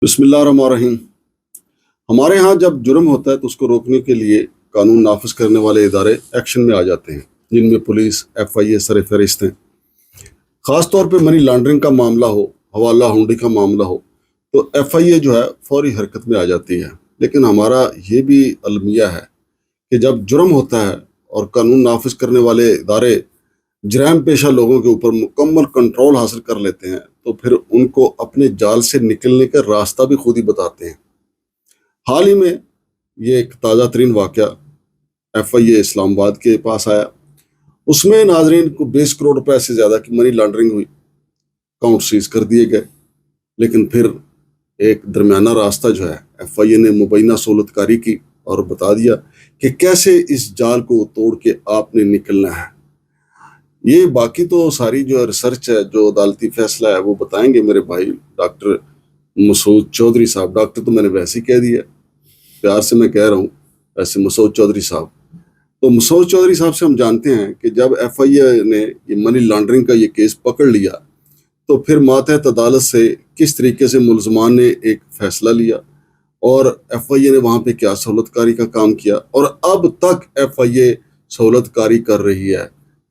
بسم اللہ الرحمن الرحیم۔ ہمارے ہاں جب جرم ہوتا ہے تو اس کو روکنے کے لیے قانون نافذ کرنے والے ادارے ایکشن میں آ جاتے ہیں، جن میں پولیس، ایف آئی اے سر فہرست ہیں۔ خاص طور پہ منی لانڈرنگ کا معاملہ ہو، حوالہ ہونڈی کا معاملہ ہو، تو ایف آئی اے جو ہے فوری حرکت میں آ جاتی ہے۔ لیکن ہمارا یہ بھی المیہ ہے کہ جب جرم ہوتا ہے اور قانون نافذ کرنے والے ادارے جرائم پیشہ لوگوں کے اوپر مکمل کنٹرول حاصل کر لیتے ہیں تو پھر ان کو اپنے جال سے نکلنے کا راستہ بھی خود ہی بتاتے ہیں۔ حال ہی میں یہ ایک تازہ ترین واقعہ ایف آئی اے اسلام آباد کے پاس آیا۔ اس میں ناظرین کو 20 کروڑ روپے سے زیادہ کی منی لانڈرنگ ہوئی، اکاؤنٹ سیز کر دیے گئے۔ لیکن پھر ایک درمیانہ راستہ جو ہے ایف آئی اے نے مبینہ سہولت کاری کی اور بتا دیا کہ کیسے اس جال کو توڑ کے آپ نے نکلنا ہے۔ یہ باقی تو ساری جو ریسرچ ہے، جو عدالتی فیصلہ ہے، وہ بتائیں گے میرے بھائی ڈاکٹر مسعود چودھری صاحب۔ ڈاکٹر تو میں نے ویسے ہی کہہ دیا، پیار سے میں کہہ رہا ہوں ویسے مسعود چودھری صاحب۔ تو مسعود چودھری صاحب سے ہم جانتے ہیں کہ جب ایف آئی اے نے یہ منی لانڈرنگ کا یہ کیس پکڑ لیا تو پھر ماتحت عدالت سے کس طریقے سے ملزمان نے ایک فیصلہ لیا اور ایف آئی اے نے وہاں پہ کیا سہولت کاری کا کام کیا، اور اب تک ایف آئی اے سہولت کاری کر رہی ہے۔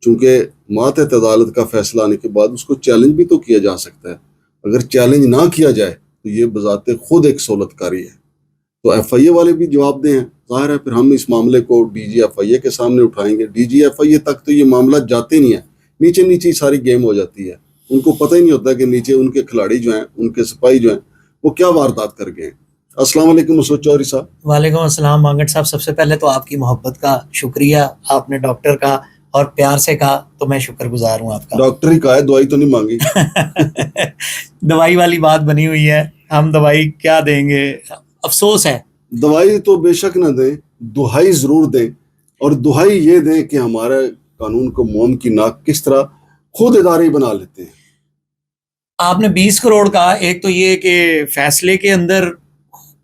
چونکہ ماتحت عدالت کا فیصلہ آنے کے بعد اس کو چیلنج بھی تو کیا جا سکتا ہے۔ اگر چیلنج نہ کیا جائے تو یہ بذات خود ایک سہولت کاری ہے۔ تو ایف آئی اے والے بھی جواب دیں ہیں، ظاہر ہے پھر ہم اس معاملے کو ڈی جی ایف آئی اے کے سامنے اٹھائیں گے۔ ڈی جی ایف آئی اے تک تو یہ معاملہ جاتے نہیں ہیں، نیچے نیچے ساری گیم ہو جاتی ہے۔ ان کو پتہ ہی نہیں ہوتا کہ نیچے ان کے کھلاڑی جو ہیں، ان کے سپاہی جو ہیں، وہ کیا واردات کر گئے ہیں۔ السلام علیکم مسعود چودھری صاحب۔ وعلیکم السلام مانگٹ صاحب۔ سب سے پہلے تو آپ کی محبت کا شکریہ، آپ نے ڈاکٹر کا اور پیار سے کہا تو میں شکر گزار ہوں آپ کا۔ ڈاکٹر ہی کہا ہے، دوائی تو نہیں مانگی۔ دوائی والی بات بنی ہوئی ہے، ہم دوائی کیا دیں گے، افسوس ہے۔ دوائی تو بے شک نہ دیں، دہائی ضرور دیں، اور دہائی یہ دیں کہ ہمارے قانون کو موم کی ناک کس طرح خود ادارے بنا لیتے ہیں۔ آپ نے 20 کروڑ کا، ایک تو یہ کہ فیصلے کے اندر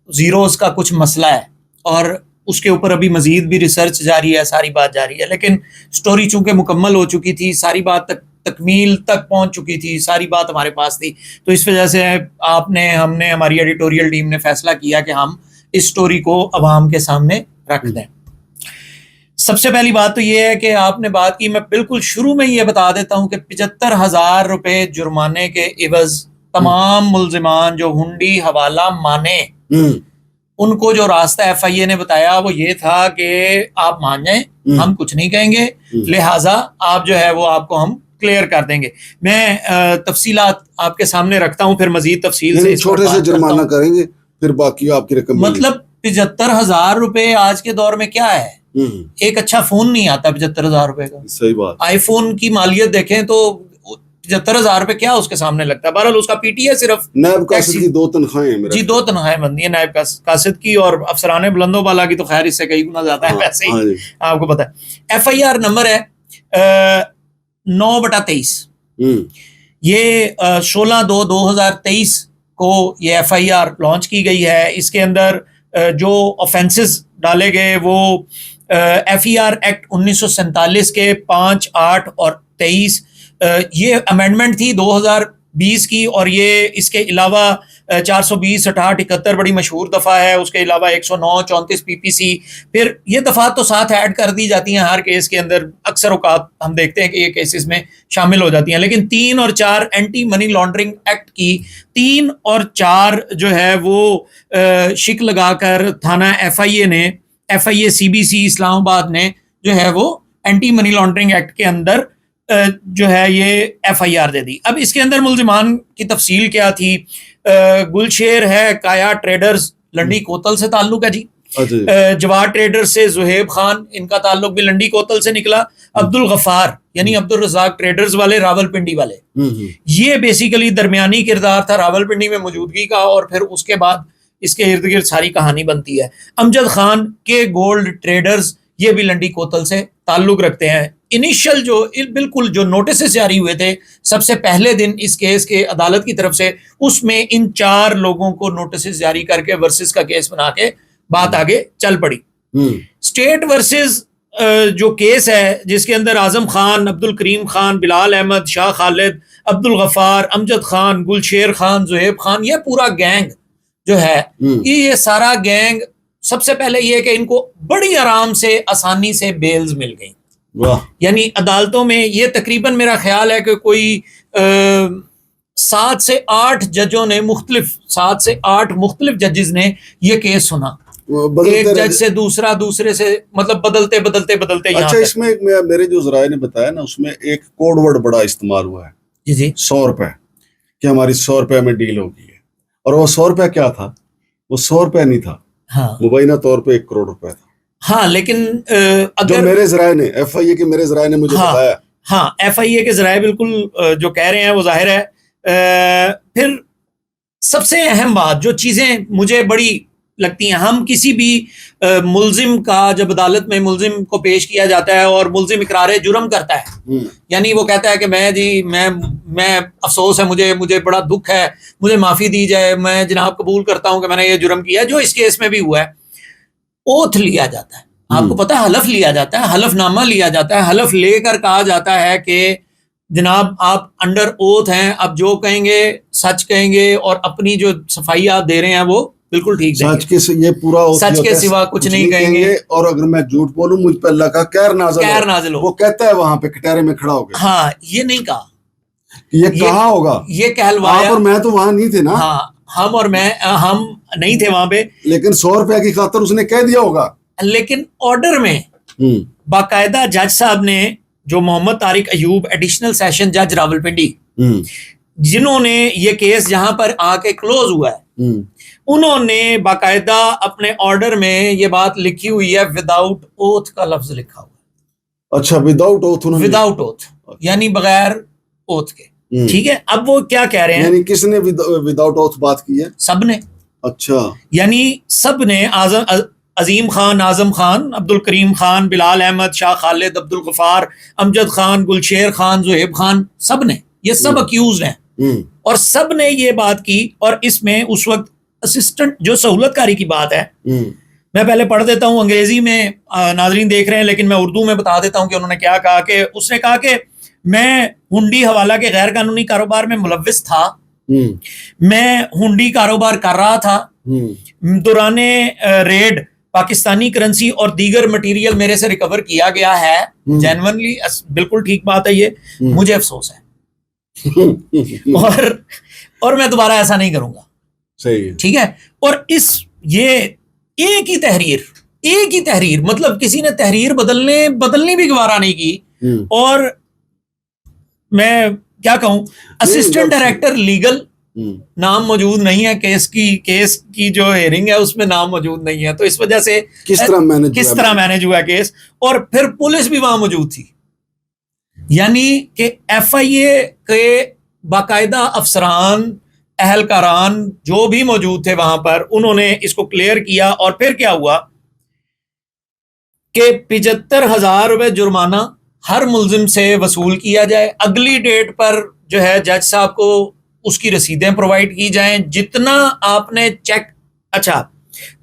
زیروز کا کچھ مسئلہ ہے اور اس کے اوپر ابھی مزید بھی ریسرچ جاری ہے، ساری بات جاری ہے، لیکن سٹوری چونکہ مکمل ہو چکی تھی، ساری بات تکمیل تک پہنچ چکی تھی، ساری بات ہمارے پاس تھی، تو اس وجہ سے ہم نے ہماری ایڈیٹوریل ٹیم نے فیصلہ کیا کہ ہم اس سٹوری کو عوام کے سامنے رکھ دیں۔ سب سے پہلی بات تو یہ ہے کہ آپ نے بات کی، میں بالکل شروع میں یہ بتا دیتا ہوں کہ 75,000 روپے جرمانے کے عوض تمام ملزمان جو ہنڈی حوالہ مانے، ان کو جو راستہ ایف آئی اے نے بتایا وہ یہ تھا کہ آپ مان جائیں، ہم کچھ نہیں کہیں گے، لہٰذا آپ جو ہے وہ آپ کو ہم کلیئر کر دیں گے۔ میں تفصیلات آپ کے سامنے رکھتا ہوں، پھر مزید تفصیل سے چھوٹے سے جرمانہ کریں گے، پھر باقی آپ کی رقم مطلب 75,000 روپے آج کے دور میں کیا ہے؟ ایک اچھا فون نہیں آتا 75,000 روپے کا۔ صحیح بات۔ آئی فون کی مالیت دیکھیں تو 75,000 روپے کیا اس کے سامنے لگتا ہے۔ بہرحال اس کا پی ٹی ہے صرف نائب قاصد کی 2 تنخواہیں ہیں، جی 2 تنخواہیں بنتی ہیں نائب قاصد کی، اور افسران بلند و بالا کی تو خیر اس سے کئی گنا زیادہ ہے، ویسے ہی آپ کو پتہ ہے۔ ایف آئی آر نمبر ہے 9/23، یہ 16/2/2023 کو یہ ایف آئی آر لانچ کی گئی ہے۔ اس کے اندر جو آفینسز ڈالے گئے وہ ایف ای آر ایکٹ 1947 کے 5، 8 اور 23، یہ امینڈمنٹ تھی 2020 کی، اور یہ اس کے علاوہ 420، 68، 71 بڑی مشہور دفعہ ہے، اس کے علاوہ 109، 34 پی پی سی، پھر یہ دفعات تو ساتھ ایڈ کر دی جاتی ہیں ہر کیس کے اندر۔ اکثر اوقات ہم دیکھتے ہیں کہ یہ کیسز میں شامل ہو جاتی ہیں، لیکن 3 اور 4 اینٹی منی لانڈرنگ ایکٹ کی 3 اور 4 جو ہے وہ شک لگا کر تھانہ ایف آئی اے سی بی سی اسلام آباد نے جو ہے وہ اینٹی منی لانڈرنگ ایکٹ کے اندر جو ہے یہ ایف آئی آر دے دی۔ اب اس کے اندر ملزمان کی تفصیل کیا تھی؟ گلشیر ہے کایا ٹریڈرز، لنڈی کوتل سے تعلق ہے جی۔ جواد ٹریڈرز سے زہیب خان، ان کا تعلق بھی لنڈی کوتل سے نکلا۔ عبد الغفار یعنی عبد الرزاق ٹریڈرز والے، راول پنڈی والے، یہ بیسیکلی درمیانی کردار تھا راول پنڈی میں موجودگی کا، اور پھر اس کے بعد اس کے ارد گرد ساری کہانی بنتی ہے۔ امجد خان کے گولڈ ٹریڈرز، یہ بھی لنڈی کوتل سے تعلق رکھتے ہیں۔ انیشل جو بالکل جو نوٹسز جاری ہوئے تھے سب سے پہلے دن اس کیس کے عدالت کی طرف سے، اس میں ان 4 لوگوں کو نوٹسز جاری کر کے ورسز کا کیس بنا کے بات آگے چل پڑی۔ اسٹیٹ ورسز جو کیس ہے جس کے اندر اعظم خان، عبد الکریم خان، بلال احمد، شاہ خالد، عبد الغفار، امجد خان، گلشیر خان، زہیب خان، یہ پورا گینگ جو ہے یہ سارا گینگ، سب سے پہلے یہ کہ ان کو بڑی آرام سے آسانی سے بیلز مل گئی. یعنی عدالتوں میں یہ تقریباً میرا خیال ہے کہ کوئی 7 سے 8 ججوں نے سات سے آٹھ مختلف ججز نے یہ کیس سنا. ایک جج سے دوسرے سے مطلب بدلتے. اچھا اس میں میرے جو ذرائع نے بتایا نا، اس میں ایک کوڈ ورڈ بڑا استعمال ہوا ہے جی 100 روپے، کہ ہماری 100 روپے میں ڈیل ہوگی ہے. اور وہ 100 روپے کیا تھا؟ وہ 100 روپے نہیں تھا، ہاں مبینہ طور پہ 1 کروڑ روپے تھا. ہاں لیکن جو میرے ذرائع نے FIA کے میرے ذرائع نے مجھے بتایا. ہاں FIA کے ذرائع بالکل جو کہہ رہے ہیں وہ ظاہر ہے. پھر سب سے اہم بات جو چیزیں مجھے بڑی لگتی ہیں، ہم کسی بھی ملزم کا جب عدالت میں ملزم کو پیش کیا جاتا ہے اور ملزم اقرار جرم کرتا ہے، یعنی وہ کہتا ہے کہ میں افسوس ہے، مجھے بڑا دکھ ہے، مجھے معافی دی جائے، میں جناب قبول کرتا ہوں کہ میں نے یہ جرم کیا، جو اس کیس میں بھی ہوا ہے. اوتھ لیا جاتا ہے، آپ کو پتا ہے حلف لیا جاتا ہے، حلف نامہ لیا جاتا ہے، حلف لے کر کہا جاتا ہے کہ جناب آپ انڈر اوتھ ہیں، اب جو کہیں گے سچ کہیں گے اور اپنی جو صفائی آپ دے رہے ہیں وہ بالکل ٹھیک دیں گے، یہ پورا سچ کے سوا کچھ نہیں کہیں گے، اور اگر میں جھوٹ بولوں مجھ پہ اللہ کا قہر نازل ہو. وہ کہتا ہے وہاں پہ کٹہرے میں کھڑا ہو گیا. ہاں یہ نہیں کہا، یہ کہا ہوگا، یہ کہلوایا. آپ اور میں تو وہاں نہیں تھے نا. ہاں ہم نہیں تھے وہاں پہ، لیکن 100 روپے کی خاطر اس نے کہہ دیا ہوگا. لیکن آرڈر میں باقاعدہ جج صاحب نے، جو محمد طارق ایوب ایڈیشنل سیشن جج راولپنڈی، جنہوں نے یہ کیس جہاں پر آ کے کلوز ہوا ہے، انہوں نے باقاعدہ اپنے آرڈر میں یہ بات لکھی ہوئی ہے، وداؤٹ اوتھ کا لفظ لکھا ہوا ہے. اچھا وداؤٹ اوتھ یعنی بغیر اوتھ کے. ٹھیک ہے، اب وہ کیا کہہ رہے ہیں، یعنی کس نے وداؤٹ اوتھ بات کی ہے؟ سب نے. اچھا یعنی سب نے، عظیم خان، اعظم خان، عبد الکریم خان، بلال احمد، شاہ خالد، عبد الغفار، امجد خان، گلشیر خان، زہیب خان، سب نے، یہ سب اکیوزڈ ہیں اور سب نے یہ بات کی. اور اس میں اس وقت اسسٹنٹ جو سہولت کاری کی بات ہے، میں پہلے پڑھ دیتا ہوں، انگریزی میں ناظرین دیکھ رہے ہیں لیکن میں اردو میں بتا دیتا ہوں کہ انہوں نے کیا کہا. کہ اس نے کہا کہ میں ہنڈی حوالہ کے غیر قانونی کاروبار میں ملوث تھا، میں ہنڈی کاروبار کر رہا تھا، دوران ریڈ پاکستانی کرنسی اور دیگر مٹیریل میرے سے ریکور کیا گیا ہے، جینونلی، بالکل ٹھیک بات ہے، یہ مجھے افسوس ہے اور میں دوبارہ ایسا نہیں کروں گا. صحیح ہے، ٹھیک ہے. اور یہ ایک ہی تحریر مطلب کسی نے تحریر بدلنی بھی گوارا نہیں کی. اور میں کیا کہوں، اسسٹنٹ ڈائریکٹر لیگل نام موجود نہیں ہے، کیس کی جو ہیئرنگ ہے اس میں نام موجود نہیں ہے. تو اس وجہ سے کس طرح مینج ہوا کیس. اور پھر پولیس بھی وہاں موجود تھی، یعنی کہ FIA کے باقاعدہ افسران، اہلکاران جو بھی موجود تھے وہاں پر، انہوں نے اس کو کلیئر کیا. اور پھر کیا ہوا کہ 75,000 روپے جرمانہ ہر ملزم سے وصول کیا جائے، اگلی ڈیٹ پر جو ہے جج صاحب کو اس کی رسیدیں پرووائڈ کی جائیں، جتنا آپ نے چیک، اچھا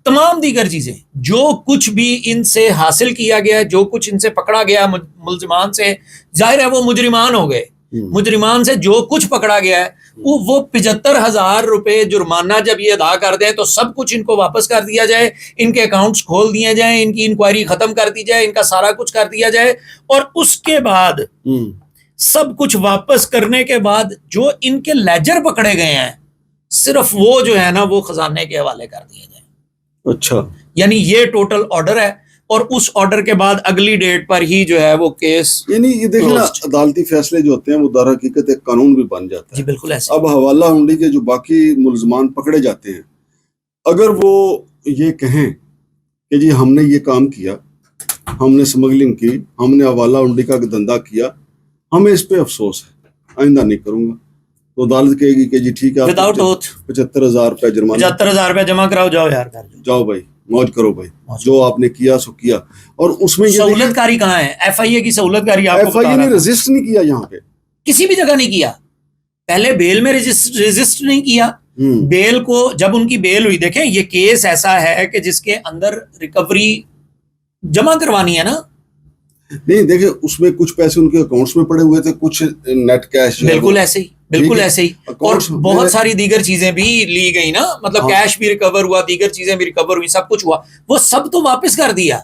تمام دیگر چیزیں جو کچھ بھی ان سے حاصل کیا گیا، جو کچھ ان سے پکڑا گیا ملزمان سے، ظاہر ہے وہ مجرمان ہو گئے، مجرمان سے جو کچھ پکڑا گیا ہے وہ 75,000 روپے جرمانہ جب یہ ادا کر دیں تو سب کچھ ان کو واپس کر دیا جائے، ان کے اکاؤنٹس کھول دیے جائیں، ان کی انکوائری ختم کر دی جائے، ان کا سارا کچھ کر دیا جائے. اور اس کے بعد سب کچھ واپس کرنے کے بعد جو ان کے لیجر پکڑے گئے ہیں صرف وہ جو ہے نا وہ خزانے کے حوالے کر دیے جائیں. اچھا، یعنی یہ ٹوٹل آرڈر ہے. اور اس آرڈر کے بعد اگلی ڈیٹ پر ہی جو ہے وہ کیس، یعنی یہ دیکھیں نا عدالتی فیصلے جو ہوتے ہیں وہ در حقیقت ایک قانون بھی بن جاتا ہے. جی بالکل ایسے. اب حوالہ ہنڈی کے جو باقی ملزمان پکڑے جاتے ہیں، اگر وہ یہ کہیں کہ جی ہم نے یہ کام کیا، ہم نے سمگلنگ کی، ہم نے حوالہ ہنڈی کا دھندا کیا، ہمیں اس پہ افسوس ہے، آئندہ نہیں کروں گا، تو عدالت کہے گی کہ جی ٹھیک ہے، وداؤٹ اوتھ 75,000 روپے جرمانہ، 75,000 روپے جمع کراؤ، جاؤ یار کر جاؤ بھائی، موج کرو بھائی، جو آپ نے کیا سو کیا. اور اس میں سہولت کاری کہاں ہے؟ FIA کی سہولت کاری آپ کو بتا رہا نے رجسٹ نہیں کیا، یہاں پہ کسی بھی جگہ نہیں کیا. پہلے بیل میں رجسٹ نہیں کیا. بیل کو جب ان کی بیل ہوئی، دیکھیں یہ کیس ایسا ہے کہ جس کے اندر ریکوری جمع کروانی ہے نا. نہیں دیکھیں، اس میں کچھ پیسے ان کے اکاؤنٹس میں پڑے ہوئے تھے، کچھ نیٹ کیش، بالکل ایسے ہی، بالکل ایسے ہی. اور Accounts بہت ساری دیگر چیزیں بھی لی گئی نا, مطلب ہاں. کیش بھی ریکور ہوا, دیگر چیزیں بھی ریکور ہوئی, سب کچھ ہوا, وہ سب تو واپس کر دیا.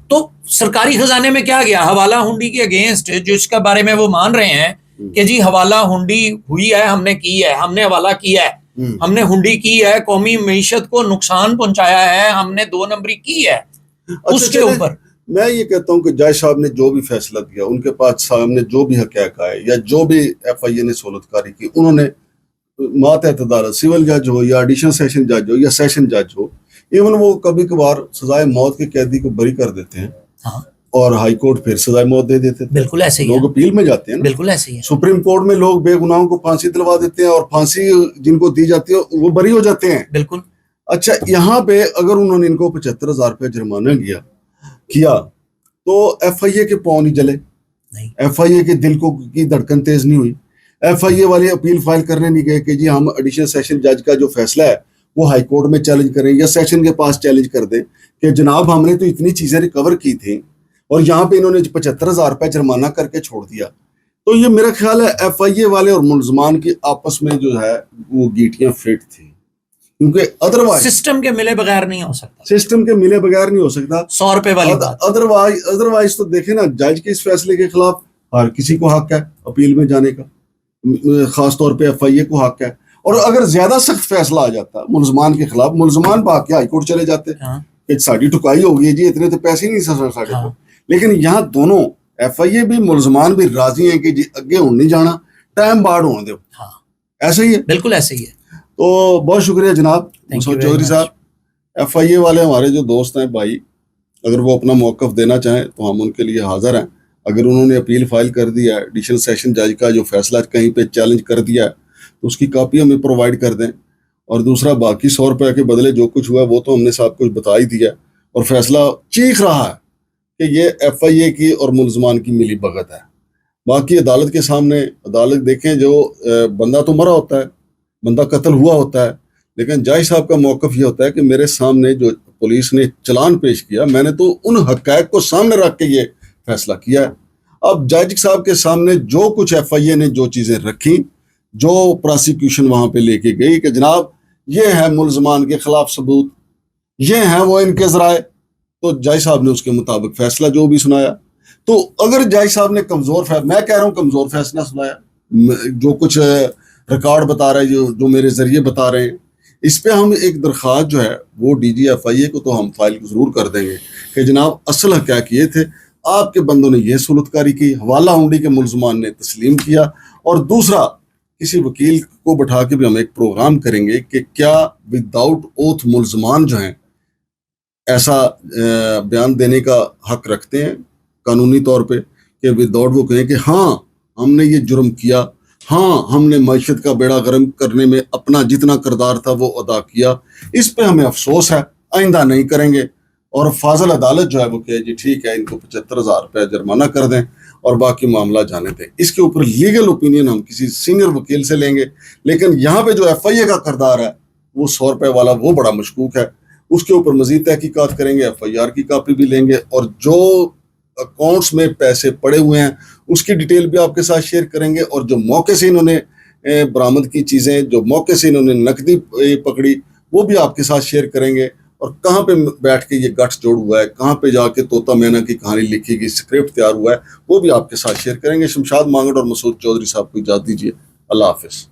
تو سرکاری خزانے میں کیا گیا؟ حوالہ ہنڈی کے اگینسٹ جو اس کے بارے میں وہ مان رہے ہیں کہ جی حوالہ ہنڈی ہوئی ہے, ہم نے کی ہے, ہم نے حوالہ کیا ہے, ہم نے ہنڈی کی ہے, قومی معیشت کو نقصان پہنچایا ہے, ہم نے 2 نمبری کی ہے. اس کے اوپر میں یہ کہتا ہوں کہ جج صاحب نے جو بھی فیصلہ دیا, ان کے پاس سامنے جو بھی حقائق آئے یا جو بھی ایف آئی اے نے سہولت کاری کی, انہوں نے ماتحت عدالت, سول جج ہو یا ایڈیشنل سیشن جج ہو یا سیشن جج ہو, ایون وہ کبھی کبھار سزائے موت کے قیدی کو بری کر دیتے ہیں اور ہائی کورٹ پھر سزائے موت دے دیتے ہیں. بالکل ایسے ہی لوگ اپیل میں جاتے ہیں, بالکل ایسے ہی. سپریم کورٹ میں لوگ بے گناہوں کو پھانسی دلوا دیتے ہیں اور پھانسی جن کو دی جاتی ہے وہ بری ہو جاتے ہیں. بالکل. اچھا, یہاں پہ اگر انہوں نے ان کو 75,000 روپے جرمانہ کیا تو ایف آئی اے کے پاؤں نہیں جلے, ایف آئی اے کے دل کی دھڑکن تیز نہیں ہوئی, ایف آئی اے والے اپیل فائل کرنے نہیں گئے کہ جی ہم ایڈیشنل سیشن جج کا جو فیصلہ ہے وہ ہائی کورٹ میں چیلنج کریں یا سیشن کے پاس چیلنج کر دیں کہ جناب ہم نے تو اتنی چیزیں ریکور کی تھیں اور یہاں پہ انہوں نے 75,000 روپے جرمانہ کر کے چھوڑ دیا. تو یہ میرا خیال ہے ایف آئی اے والے اور ملزمان کی آپس میں جو ہے وہ گیٹیاں فٹ تھیں, کیونکہ ادروائز سسٹم کے ملے بغیر نہیں ہو سکتا, سسٹم کے ملے بغیر نہیں ہو سکتا. 100 روپے والی بات. ادروائز تو دیکھیں نا, جج کے اس فیصلے کے خلاف ہر کسی کو حق ہے اپیل میں جانے کا, خاص طور پہ ایف آئی اے کو حق ہے. اور اگر زیادہ سخت فیصلہ آ جاتا ملزمان کے خلاف, ملزمان بھاگ کے ہائی کورٹ چلے جاتے کہ ساڑی ٹکائی ہو گئی جی, اتنے تو پیسے ہی نہیں ساڑے کو. لیکن یہاں دونوں ایف آئی اے بھی ملزمان بھی راضی ہیں کہ جی اگے ہوں نہیں جانا, ٹائم بعد ہونے دو. ایسے ہی ہے, بالکل ایسے ہی ہے. تو بہت شکریہ جناب مسعود چودھری صاحب. ایف آئی اے والے ہمارے جو دوست ہیں بھائی, اگر وہ اپنا موقف دینا چاہیں تو ہم ان کے لیے حاضر ہیں. اگر انہوں نے اپیل فائل کر دیا ہے, ایڈیشنل سیشن جج کا جو فیصلہ کہیں پہ چیلنج کر دیا ہے, تو اس کی کاپی ہمیں پرووائڈ کر دیں. اور دوسرا باقی 100 روپے کے بدلے جو کچھ ہوا وہ تو ہم نے سب کچھ بتا ہی دیا, اور فیصلہ چیخ رہا ہے کہ یہ ایف آئی اے کی اور ملزمان کی ملی بھگت ہے. باقی عدالت کے سامنے عدالت دیکھیں, جو بندہ تو مرا ہوتا ہے, بندہ قتل ہوا ہوتا ہے, لیکن جج صاحب کا موقف یہ ہوتا ہے کہ میرے سامنے جو پولیس نے چلان پیش کیا, میں نے تو ان حقائق کو سامنے رکھ کے یہ فیصلہ کیا ہے. اب جج صاحب کے سامنے جو کچھ ایف آئی اے نے جو چیزیں رکھی, جو پراسیکیوشن وہاں پہ لے کے گئی کہ جناب یہ ہے ملزمان کے خلاف ثبوت, یہ ہیں وہ ان کے ذرائع, تو جج صاحب نے اس کے مطابق فیصلہ جو بھی سنایا. تو اگر جج صاحب نے کمزور فیصلہ, میں کہہ رہا ہوں کمزور فیصلہ سنایا, جو کچھ ریکارڈ بتا رہے ہیں, جو میرے ذریعے بتا رہے ہیں, اس پہ ہم ایک درخواست جو ہے وہ ڈی جی ایف آئی اے کو تو ہم فائل ضرور کر دیں گے کہ جناب اصل حقائق یہ تھے, آپ کے بندوں نے یہ سہولت کاری کی, حوالہ ہنڈی کے ملزمان نے تسلیم کیا. اور دوسرا, کسی وکیل کو بٹھا کے بھی ہم ایک پروگرام کریں گے کہ کیا وداؤٹ اوتھ ملزمان جو ہیں ایسا بیان دینے کا حق رکھتے ہیں قانونی طور پہ, کہ وداؤٹ وہ کہیں کہ ہاں ہم نے یہ جرم کیا, ہاں ہم نے معیشت کا بیڑا غرق کرنے میں اپنا جتنا کردار تھا وہ ادا کیا. اس پہ ہمیں افسوس ہے, آئندہ نہیں کریں گے. اور فاضل عدالت جو ہے وہ کہ جی ٹھیک ہے, ان کو 75,000 روپے جرمانہ کر دیں اور باقی معاملہ جانے دیں. اس کے اوپر لیگل اوپینین ہم کسی سینئر وکیل سے لیں گے. لیکن یہاں پہ جو ایف آئی اے کا کردار ہے وہ 100 روپے والا وہ بڑا مشکوک ہے, اس کے اوپر مزید تحقیقات کریں گے, ایف آئی آر کی کاپی بھی لیں گے, اور جو اکاؤنٹس میں پیسے پڑے ہوئے ہیں اس کی ڈیٹیل بھی آپ کے ساتھ شیئر کریں گے, اور جو موقع سے انہوں نے برآمد کی چیزیں, جو موقع سے انہوں نے نقدی پکڑی, وہ بھی آپ کے ساتھ شیئر کریں گے. اور کہاں پہ بیٹھ کے یہ گٹھ جوڑ ہوا ہے, کہاں پہ جا کے طوطا مینا کی کہانی لکھی گئی, اسکرپٹ تیار ہوا ہے, وہ بھی آپ کے ساتھ شیئر کریں گے. شمشاد مانگڑ اور مسعود چودھری صاحب کو اجازت دیجیے. اللہ حافظ.